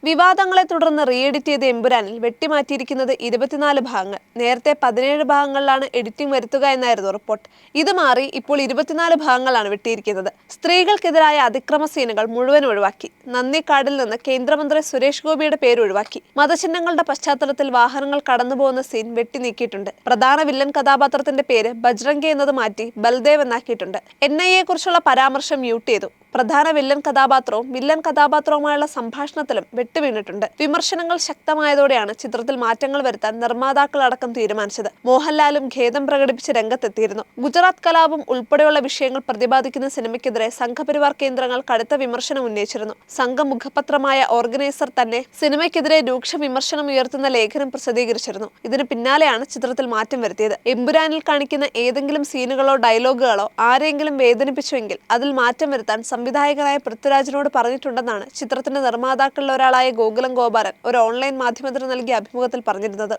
വിവാദങ്ങളെ തുടർന്ന് റീഎഡിറ്റ് ചെയ്ത എമ്പുരാനിൽ വെട്ടിമാറ്റിയിരിക്കുന്നത് 24 ഭാഗങ്ങൾ. നേരത്തെ 17 ഭാഗങ്ങളിലാണ് എഡിറ്റിംഗ് വരുത്തുക എന്നായിരുന്നു റിപ്പോർട്ട്. ഇത് മാറി ഇപ്പോൾ 24 ഭാഗങ്ങളാണ് വെട്ടിയിരിക്കുന്നത്. സ്ത്രീകൾക്കെതിരായ അതിക്രമ സീനുകൾ മുഴുവൻ ഒഴിവാക്കി. നന്ദിക്കാടിൽ നിന്ന് കേന്ദ്രമന്ത്രി സുരേഷ് ഗോപിയുടെ പേര് ഒഴിവാക്കി. മതചിഹ്നങ്ങളുടെ പശ്ചാത്തലത്തിൽ വാഹനങ്ങൾ കടന്നുപോകുന്ന സീൻ വെട്ടി നീക്കിയിട്ടുണ്ട്. പ്രധാന വില്ലൻ കഥാപാത്രത്തിന്റെ പേര് ബജ്രംഗി എന്നത് മാറ്റി ബൽദേവ് എന്നാക്കിയിട്ടുണ്ട്. NIA കുറിച്ചുള്ള പരാമർശം മ്യൂട്ട് ചെയ്തു. പ്രധാന വില്ലൻ കഥാപാത്രവുമായുള്ള സംഭാഷണത്തിലും വെട്ടുവീണിട്ടുണ്ട്. വിമർശനങ്ങൾ ശക്തമായതോടെയാണ് ചിത്രത്തിൽ മാറ്റങ്ങൾ വരുത്താൻ നിർമ്മാതാക്കളടക്കം തീരുമാനിച്ചത്. മോഹൻലാലും ഖേദം പ്രകടിപ്പിച്ച് രംഗത്തെത്തിയിരുന്നു. ഗുജറാത്ത് കലാപം ഉൾപ്പെടെയുള്ള വിഷയങ്ങൾ പ്രതിപാദിക്കുന്ന സിനിമയ്ക്കെതിരെ സംഘപരിവാർ കേന്ദ്രങ്ങൾ കടുത്ത വിമർശനം ഉന്നയിച്ചിരുന്നു. സംഘം മുഖപത്രമായ ഓർഗനൈസർ തന്നെ സിനിമയ്ക്കെതിരെ രൂക്ഷ വിമർശനം ഉയർത്തുന്ന ലേഖനം പ്രസിദ്ധീകരിച്ചിരുന്നു. ഇതിന് പിന്നാലെയാണ് ചിത്രത്തിൽ മാറ്റം വരുത്തിയത്. എമ്പുരാനിൽ കാണിക്കുന്ന ഏതെങ്കിലും സീനുകളോ ഡയലോഗുകളോ ആരെങ്കിലും വേദനിപ്പിച്ചുവെങ്കിൽ അതിൽ മാറ്റം വരുത്താൻ സംവിധായകനായ പൃഥ്വിരാജിനോട് പറഞ്ഞിട്ടുണ്ടെന്നാണ് ചിത്രത്തിന്റെ നിർമ്മാതാക്കളിൽ ഒരാളായ ഗോകുലം ഗോപാലൻ ഒരു ഓൺലൈൻ മാധ്യമത്തിന് നൽകിയ അഭിമുഖത്തിൽ പറഞ്ഞിരുന്നത്.